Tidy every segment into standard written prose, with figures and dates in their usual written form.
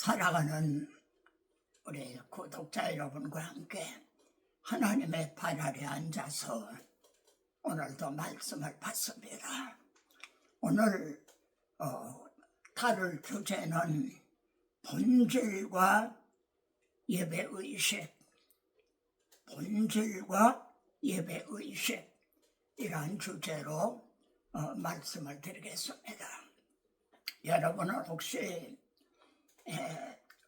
사랑하는 우리 구독자 여러분과 함께 하나님의 발 아래 앉아서 오늘도 말씀을 받습니다. 오늘 다룰 주제는 본질과 예배의식, 본질과 예배의식 이러한 주제로 말씀을 드리겠습니다. 여러분은 혹시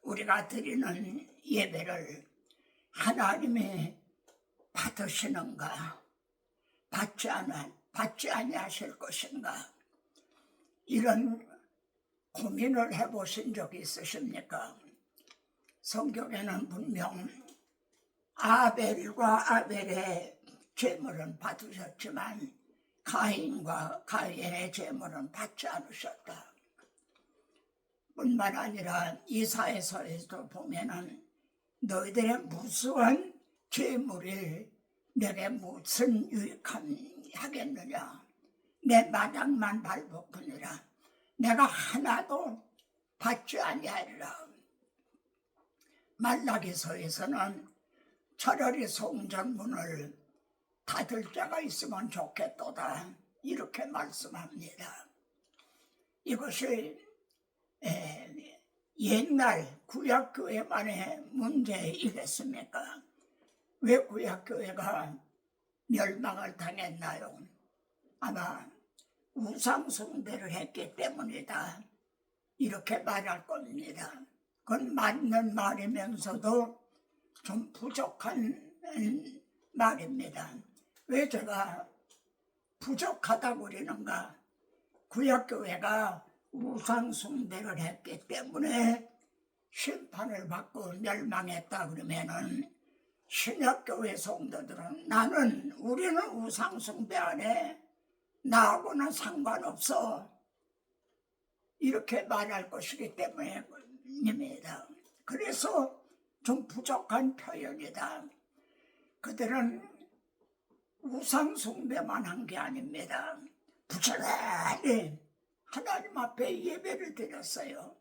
우리가 드리는 예배를 하나님이 받으시는가, 받지 아니하실 것인가, 이런 고민을 해보신 적이 있으십니까? 성경에는 분명 아벨과 아벨의 제물은 받으셨지만 가인과 가인의 제물은 받지 않으셨다. 뿐만 아니라 이사야서에도 보면은 너희들의 무수한 제물이 내게 무슨 유익하겠느냐, 내 마당만 발벗으니라, 내가 하나도 받지 아니하리라. 말라기서에서는 차라리 성전문을 닫을 자가 있으면 좋겠도다, 이렇게 말씀합니다. 이것이 옛날 구약교회만의 문제이겠습니까? 왜 구약교회가 멸망을 당했나요? 아마 우상숭배를 했기 때문이다, 이렇게 말할 겁니다. 그건 맞는 말이면서도 좀 부족한 말입니다. 왜 제가 부족하다고 그러는가? 구약교회가 우상숭배를 했기 때문에 심판을 받고 멸망했다 그러면은 신약교회 성도들은 우리는 우상숭배 안 해, 나하고는 상관없어, 이렇게 말할 것이기 때문입니다. 그래서 좀 부족한 표현이다. 그들은 우상숭배만 한 게 아닙니다. 부지런히 하나님 앞에 예배를 드렸어요.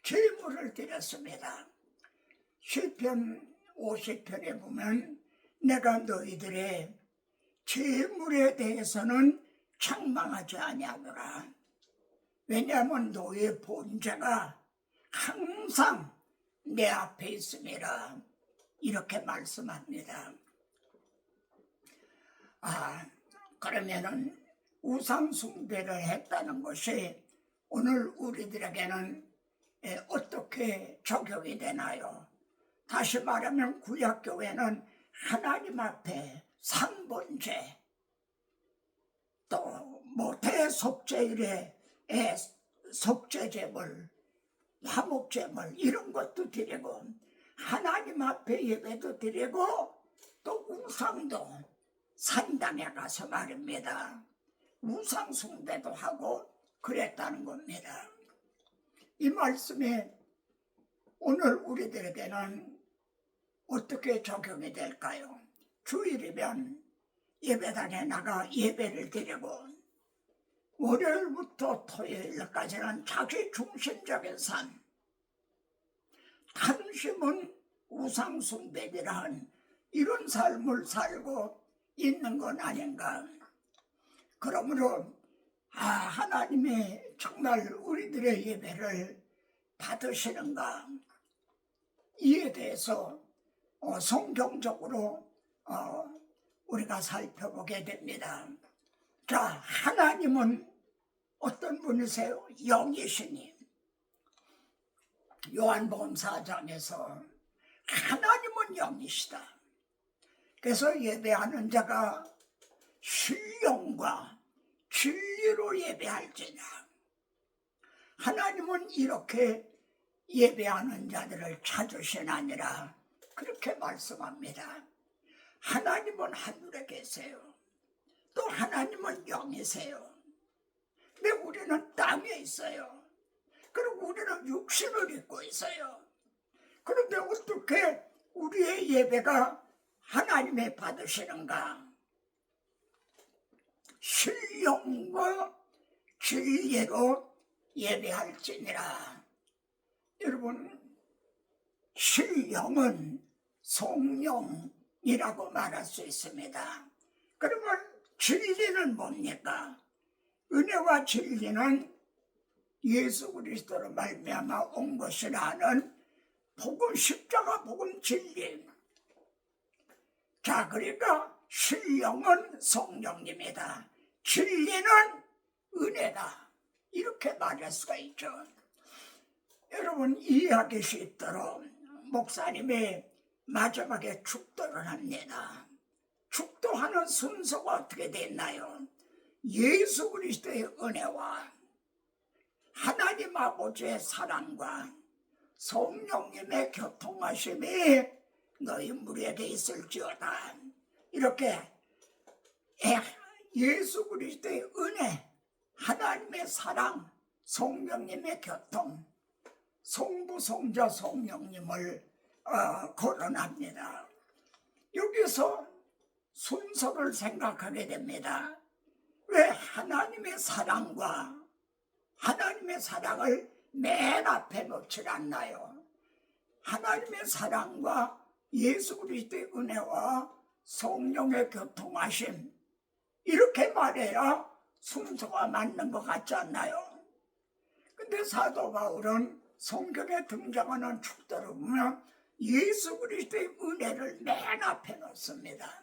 제물을 드렸습니다. 시편 50편에 보면 내가 너희들의 제물에 대해서는 책망하지 아니하노라. 왜냐하면 너의 본제가 항상 내 앞에 있음이라, 이렇게 말씀합니다. 그러면은 우상숭배를 했다는 것이 오늘 우리들에게는 어떻게 적용이 되나요? 다시 말하면 구약교회는 하나님 앞에 상번제, 또 대속죄일에 속죄제물, 화목제물 이런 것도 드리고 하나님 앞에 예배도 드리고 또 우상도 산당에 가서 말입니다, 우상숭배도 하고 그랬다는 겁니다. 이 말씀이 오늘 우리들에게는 어떻게 적용이 될까요? 주일이면 예배당에 나가 예배를 드리고 월요일부터 토요일까지는 자기 중심적인 삶, 당신은 우상숭배이란 이런 삶을 살고 있는 건 아닌가? 그러므로 하나님이 정말 우리들의 예배를 받으시는가, 이에 대해서 성경적으로 우리가 살펴보게 됩니다. 자, 하나님은 어떤 분이세요? 영이시니 요한복음 4장에서 하나님은 영이시다. 그래서 예배하는 자가 신령과 진리로 예배할지냐. 하나님은 이렇게 예배하는 자들을 찾으시나니라, 그렇게 말씀합니다. 하나님은 하늘에 계세요. 또 하나님은 영이세요. 근데 우리는 땅에 있어요. 그리고 우리는 육신을 입고 있어요. 그런데 어떻게 우리의 예배가 하나님의 받으시는가? 신령과 진리로 예배할지니라. 여러분, 신령은 성령이라고 말할 수 있습니다. 그러면 진리는 뭡니까? 은혜와 진리는 예수 그리스도로 말미암아 온 것이라는 복음, 십자가 복음 진리. 자, 그러니까 신령은 성령님이다, 진리는 은혜다, 이렇게 말할 수가 있죠. 여러분, 이해하기 쉽도록 목사님이 마지막에 축도를 합니다. 축도하는 순서가 어떻게 됐나요? 예수 그리스도의 은혜와 하나님 아버지의 사랑과 성령님의 교통하심이 너희 무리에게 있을지어다. 이렇게 예수 그리스도의 은혜, 하나님의 사랑, 성령님의 교통, 성부, 성자, 성령님을 거론합니다. 여기서 순서를 생각하게 됩니다. 왜 하나님의 사랑과 하나님의 사랑을 맨 앞에 놓질 않나요? 하나님의 사랑과 예수 그리스도의 은혜와 성령의 교통하심, 이렇게 말해야 순서가 맞는 것 같지 않나요? 근데 사도 바울은 성경에 등장하는 축도를 보면 예수 그리스도의 은혜를 맨 앞에 놓습니다.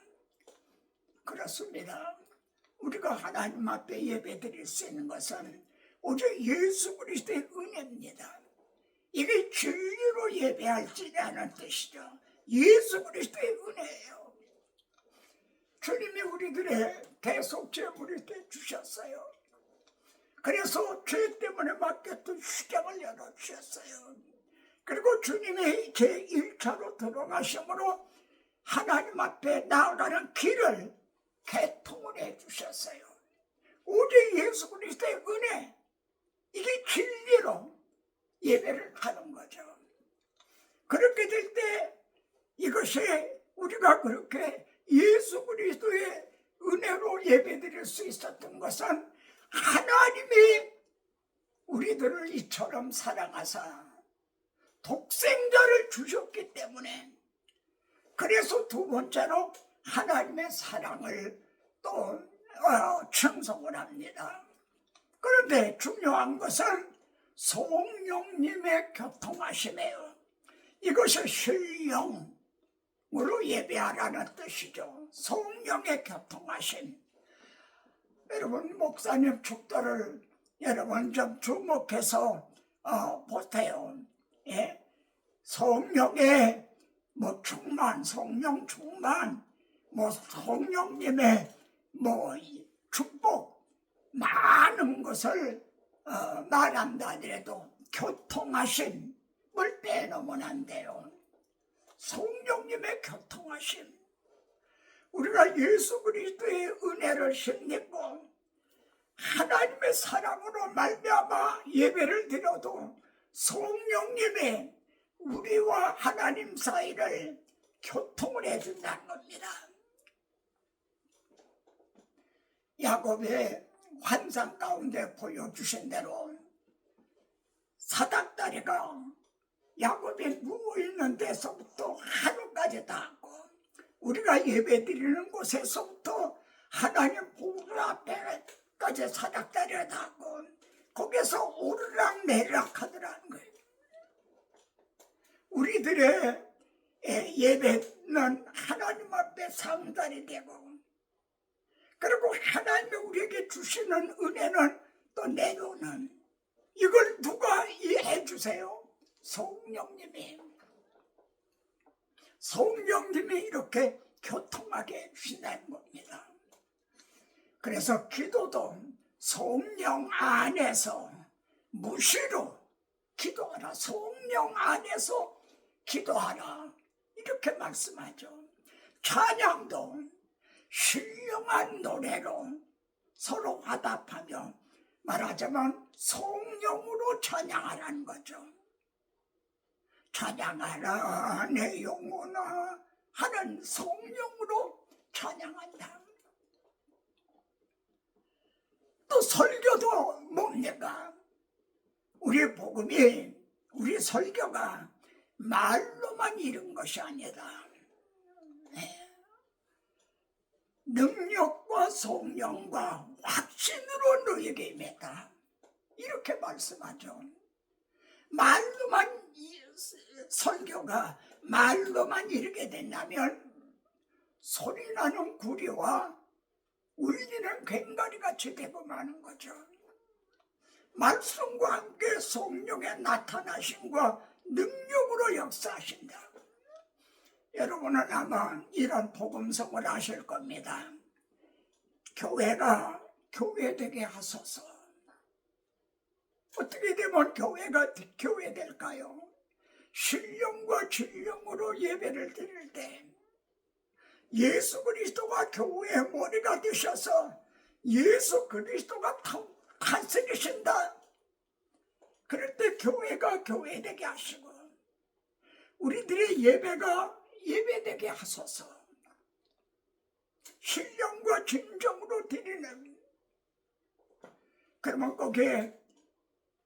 그렇습니다. 우리가 하나님 앞에 예배드릴 수 있는 것은 오직 예수 그리스도의 은혜입니다. 이게 진리로 예배할지라는 뜻이죠. 예수 그리스도의 은혜예요. 주님이 우리들의 대속죄물을 주셨어요. 그래서 죄 때문에 맡겼던 휴장을 열어주셨어요. 그리고 주님이 제1차로 들어가심으로 하나님 앞에 나아가는 길을 개통을 해주셨어요. 오직 예수 그리스도의 은혜, 이게 진리로 예배를 하는 거죠. 그렇게 될 때 이것이 우리가 그렇게 예수 그리스도의 은혜로 예배드릴 수 있었던 것은 하나님이 우리들을 이처럼 사랑하사 독생자를 주셨기 때문에, 그래서 두 번째로 하나님의 사랑을 또称颂을 합니다. 그런데 중요한 것은 성령님의 교통하심이에요. 이것이 신령으로 예배하라는 뜻이죠. 성령의 교통하심. 여러분, 목사님 축도를 여러분 좀 주목해서 보세요. 예? 성령의 충만, 성령 충만, 성령님의 축복, 많은 것을 말한다 하더라도 교통하심을 빼놓으면 안 돼요. 성령님의 교통하심. 우리가 예수 그리스도의 은혜를 힘입고 하나님의 사랑으로 말미암아 예배를 드려도 성령님이 우리와 하나님 사이를 교통을 해준다는 겁니다. 야곱의 환상 가운데 보여주신 대로 사닥다리가 야곱이 누워있는 데서부터 하늘까지 닿고, 우리가 예배드리는 곳에서부터 하나님 보좌 앞에까지 사닥다리가 닿고, 거기서 오르락 내리락 하더라는 거예요. 우리들의 예배는 하나님 앞에 상달이 되고, 그리고 하나님이 우리에게 주시는 은혜는 또 내려오는, 이걸 누가 이해해 주세요? 성령님이. 성령님이 이렇게 교통하게 해주신다는 겁니다. 그래서 기도도 성령 안에서 무시로 기도하라, 성령 안에서 기도하라, 이렇게 말씀하죠. 찬양도 신령한 노래로 서로 화답하며, 말하자면 성령으로 찬양하라는 거죠. 찬양하라 내 영혼아 하는 성령으로 찬양한다. 또 설교도 뭡니까? 우리 복음이, 우리 설교가 말로만 이룬 것이 아니다. 능력과 성령과 확신으로 너에게 임했다. 이렇게 말씀하죠. 말로만 설교가 말로만 이르게 된다면 소리나는 구리와 울리는 괭가리 같이 되고 마는 거죠. 말씀과 함께 성령의 나타나심과 능력으로 역사하신다. 여러분은 아마 이런 복음성을 아실 겁니다. 교회가 교회되게 하소서. 어떻게 되면 교회가 교회 될까요? 신령과 진령으로 예배를 드릴 때 예수 그리스도가 교회의 머리가 되셔서 예수 그리스도가 다스리신다. 그럴 때 교회가 교회되게 하시고 우리들의 예배가 예배되게 하소서. 신령과 진정으로 드리는, 그러면 거기에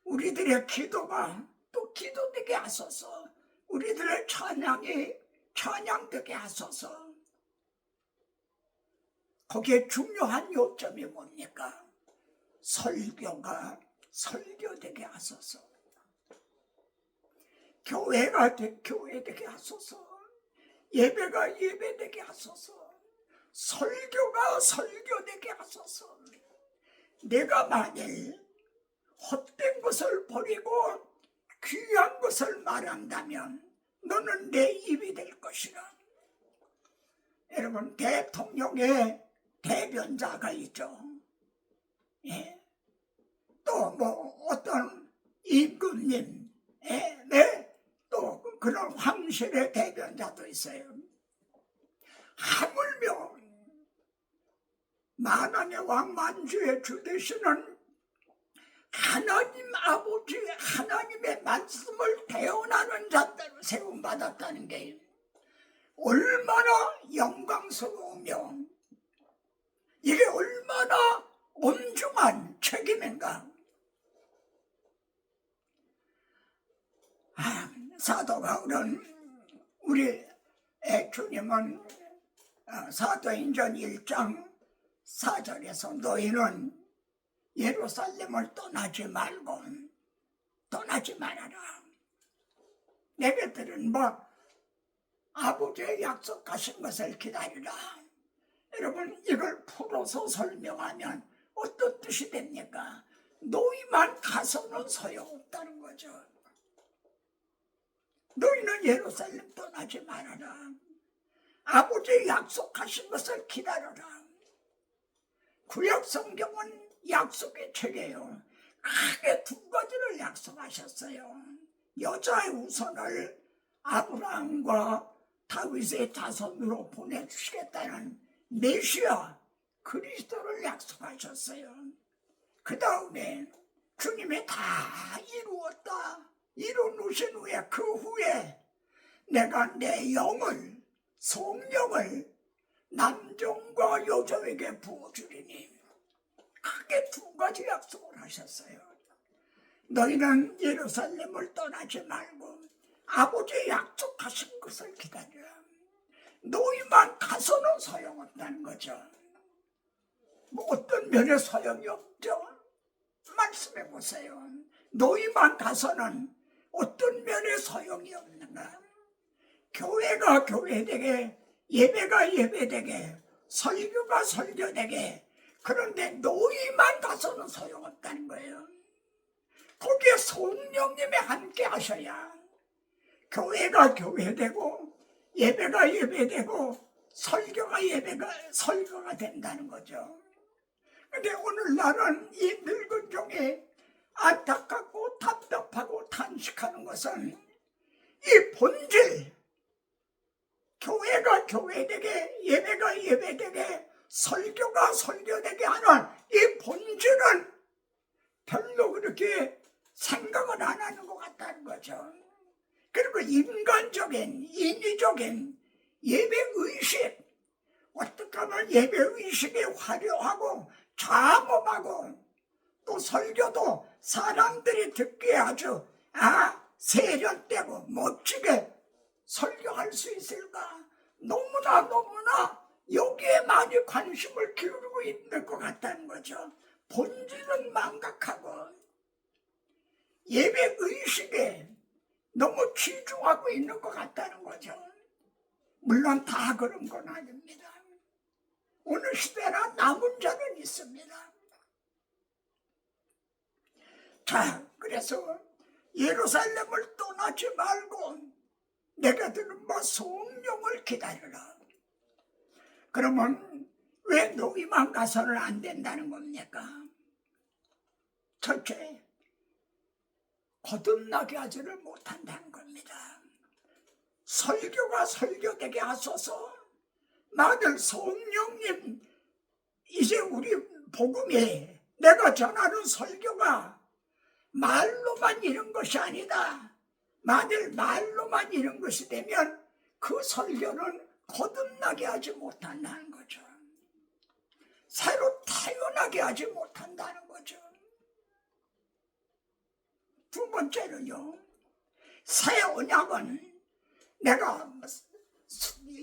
우리들의 기도가 또 기도되게 하소서. 우리들의 찬양이 찬양되게 하소서. 거기에 중요한 요점이 뭡니까? 설교가 설교되게 하소서. 교회가 교회되게 하소서. 예배가 예배되게 하소서. 설교가 설교되게 하소서. 내가 만일 헛된 것을 버리고 귀한 것을 말한다면 너는 내 입이 될 것이라. 여러분, 대통령의 대변자가 있죠. 예. 또 뭐 어떤 임금님, 네, 또 그런 황실의 대변자도 있어요. 하물며 만왕의 왕 만주의 주 되시는 하나님 아버지 하나님의 말씀을 대언하는 자들을 세움받았다는 게 얼마나 영광스러우며 이게 얼마나 엄중한 책임인가. 사도 바울은 우리 주님은 사도행전 1장 4절에서 너희는 예루살렘을 떠나지 말고 떠나지 말아라. 내게들은 뭐 아버지의 약속하신 것을 기다리라. 여러분, 이걸 풀어서 설명하면 어떤 뜻이 됩니까? 너희만 가서는 소용없다는 거죠. 너희는 예루살렘 떠나지 말아라. 아버지의 약속하신 것을 기다려라. 구약 성경은 약속의 책이에요. 크게 두 가지를 약속하셨어요. 여자의 후손을 아브라함과 다윗의 자손으로 보내주시겠다는 메시아 그리스도를 약속하셨어요. 그 다음에 주님이 다 이루었다. 이루신 후에 그 후에 내가 내 영을 성령을 남종과 여종에게 부어주리니 크게 두 가지 약속을 하셨어요. 너희는 예루살렘을 떠나지 말고 아버지의 약속하신 것을 기다려라. 너희만 가서는 소용없다는 거죠. 뭐 어떤 면에 소용이 없죠? 말씀해 보세요. 너희만 가서는 어떤 면에 소용이 없는가? 교회가 교회되게, 예배가 예배되게, 설교가 설교되게, 그런데 너희만 가서는 소용없다는 거예요. 거기에 성령님이 함께 하셔야 교회가 교회되고 예배가 예배되고 설교가 설교가 된다는 거죠. 근데 오늘날은 이 늙은 종이 안타깝고 답답하고 탄식하는 것은 이 본질, 교회가 교회되게 예배가 예배되게 설교가 설교되게 하는 이 본질은 별로 그렇게 생각을 안 하는 것 같다는 거죠. 그리고 인간적인 인위적인 예배의식, 어떻게 하면 예배의식이 화려하고 장엄하고 또 설교도 사람들이 듣기에 아주 세련되고 멋지게 설교할 수 있을까? 너무나 여기에 많이 관심을 기울이고 있는 것 같다는 거죠. 본질은 망각하고 예배 의식에 너무 치중하고 있는 것 같다는 거죠. 물론 다 그런 건 아닙니다. 어느 시대나 남은 자는 있습니다. 자, 그래서 예루살렘을 떠나지 말고 내가들은 성령을 기다리라. 그러면 왜 너희만 가서는 안 된다는 겁니까? 첫째, 거듭나게 하지를 못한다는 겁니다. 설교가 설교되게 하소서. 만일 성령님, 이제 우리 복음이 내가 전하는 설교가 말로만 이런 것이 아니다. 만일 말로만 이런 것이 되면 그 설교는 거듭나게 하지 못한다는 거죠. 새로 태어나게 하지 못한다는 거죠. 두 번째는요, 새 언약은 내가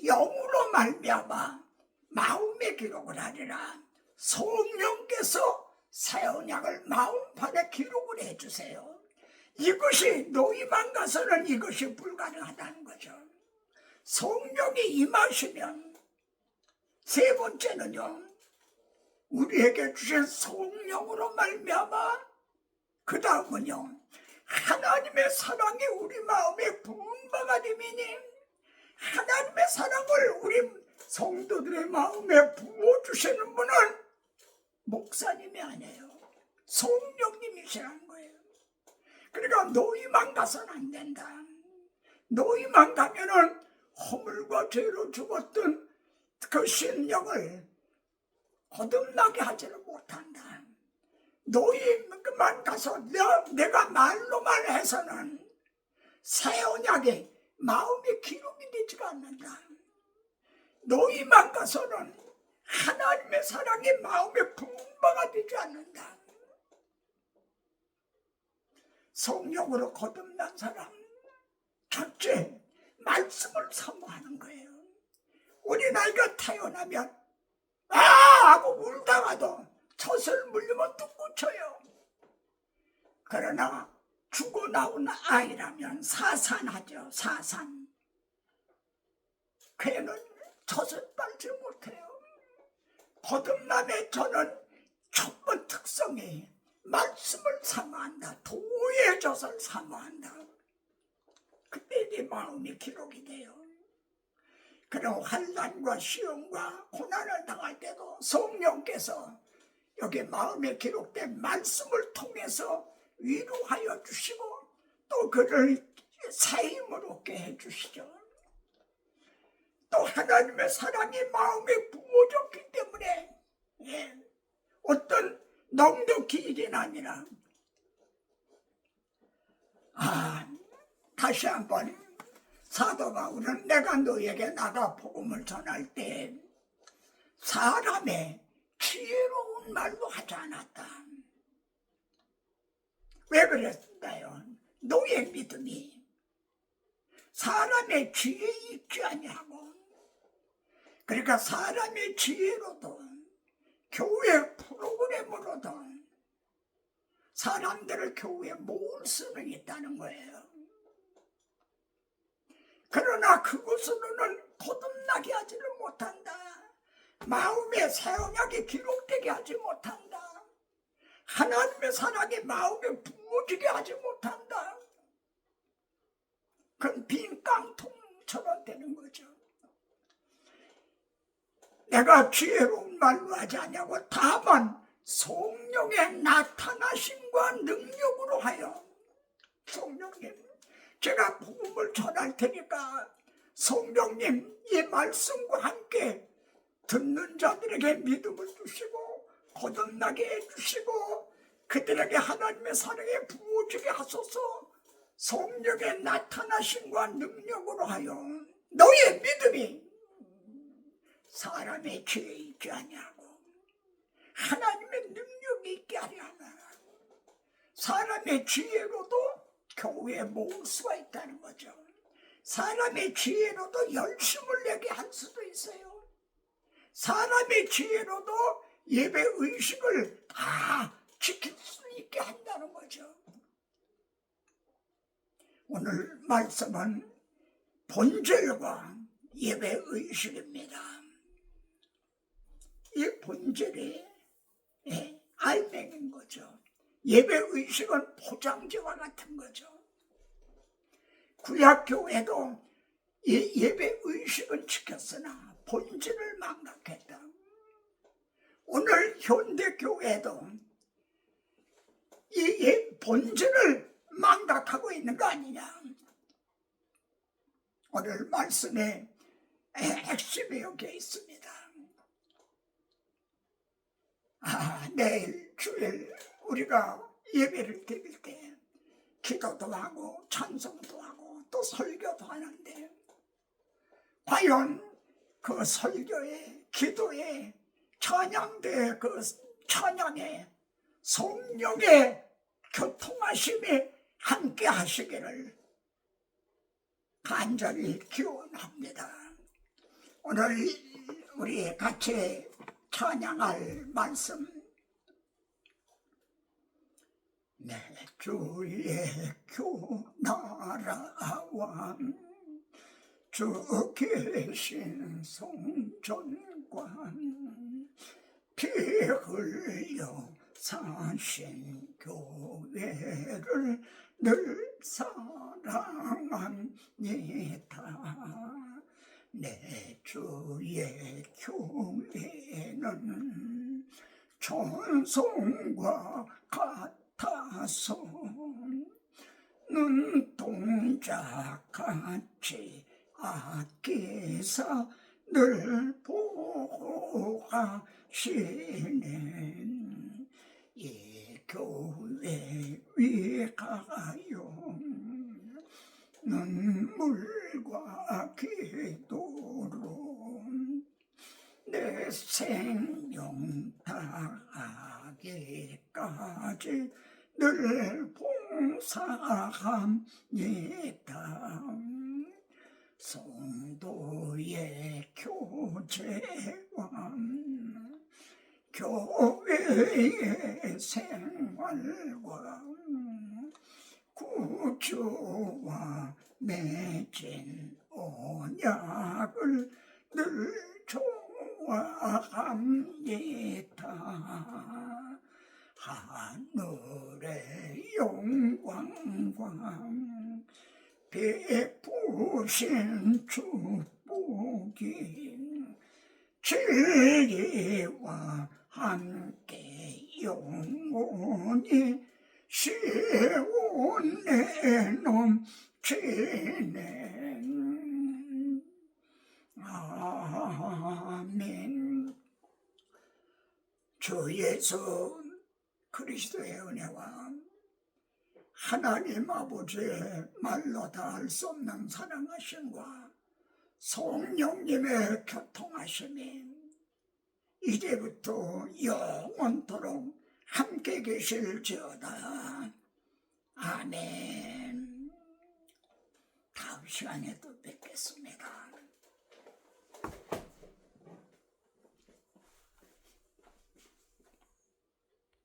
영으로 말미암아 마음에 기록을 하리라. 성령께서 새 언약을 마음판에 기록을 해주세요. 이것이 너희만 가서는 이것이 불가능하다는 거죠. 성령이 임하시면 세 번째는요, 우리에게 주신 성령으로 말미암아 그 다음은요, 하나님의 사랑이 우리 마음에 부은 바가 되미니 하나님의 사랑을 우리 성도들의 마음에 부어주시는 분은 목사님이 아니에요. 성령님이시라는 거예요. 그러니까 너희만 가서는 안 된다. 너희만 가면은 허물과 죄로 죽었던 그 심령을 거듭나게 하지를 못한다. 너희만 가서 내가 말로만 해서는 새 언약에 마음의 기록이 되지가 않는다. 너희만 가서는 하나님의 사랑이 마음의 분바가 되지 않는다. 성령으로 거듭난 사람, 첫째, 말씀을 사모하는 거예요. 어린아이가 태어나면 하고 울다가도 젖을 물리면 뚝 꽂혀요. 그러나 죽어 나온 아이라면 사산하죠. 사산. 걔는 젖을 빨지 못해요. 거듭남의 저는 첫 번째 특성이 말씀을 사모한다. 도의 젖을 사모한다. 그때 네 마음이 기록이 돼요. 그럼 환난과 시험과 고난을 당할 때도 성령께서 여기 마음에 기록된 말씀을 통해서 위로하여 주시고 또 그를 새 힘을 얻게 해주시죠. 또 하나님의 사랑이 마음에 부어졌기 때문에 어떤 넉넉히 일이 아니라 다시 한번 사도 바울은 내가 너에게 나가 복음을 전할 때 사람의 지혜로운 말로 하지 않았다. 왜 그랬을까요? 너의 믿음이 사람의 지혜에 있지 아니하고, 그러니까 사람의 지혜로도 교회 프로그램으로도 사람들을 교회에 모을 수는 있다는 거예요. 그러나 그것으로는 거듭나게 하지를 못한다. 마음의 새 언약이 기록되게 하지 못한다. 하나님의 사랑이 마음에 부어지게 하지 못한다. 그건 빈 깡통처럼 되는 거죠. 내가 지혜로운 말로 하지 않냐고, 다만 성령의 나타나심과 능력으로 하여, 성령님 제가 복음을 전할 테니까 성령님 이 말씀과 함께 듣는 자들에게 믿음을 주시고 거듭나게 해주시고 그들에게 하나님의 사랑에 부어지게 하소서. 성령의 나타나심과 능력으로 하여 너의 믿음이 사람의 지혜에 있지 아니하고 하나님의 능력이 있게 하려 하나. 사람의 지혜로도 교회에 모을 수가 있다는 거죠. 사람의 지혜로도 열심을 내게 할 수도 있어요. 사람의 지혜로도 예배 의식을 다 지킬 수 있게 한다는 거죠. 오늘 말씀은 본절과 예배 의식입니다. 이 본절이 알맹인 거죠. 예배 의식은 포장지와 같은 거죠. 구약교회도 예배 의식은 지켰으나 본질을 망각했다. 오늘 현대교회도 이 본질을 망각하고 있는 거 아니냐. 오늘 말씀에 핵심이 여기에 있습니다. 내일 주일 우리가 예배를 드릴 때 기도도 하고 찬송도 하고 또 설교도 하는데 과연 그 설교에 기도에 찬양대 그 찬양에 성령의 교통하심이 함께 하시기를 간절히 기원합니다. 오늘 우리 같이 찬양할 말씀, 내 주의 교나라와 주 계신 성전관 피 흘려 사신 교회를 늘 사랑합니다. 내 주의 교회는 천성과 같아서 눈동자같이 아끼사 늘 보호하시네. 이 교회 위하여 눈물과 기도로 내 생명 다하기까지 늘 봉사합니다. 성도의 교제와 교회의 생활과 구주와 맺은 언약을 늘 좋아합니다. 하늘의 영광과 베푸신 축복이 진리와 함께 영원히 시온에 넘치네. 아멘. 주 예수 그리스도의 은혜와 하나님 아버지의 말로 다 할 수 없는 사랑하심과 성령님의 교통하심이 이제부터 영원토록 함께 계실지어다. 아멘. 다음 시간에 또 뵙겠습니다.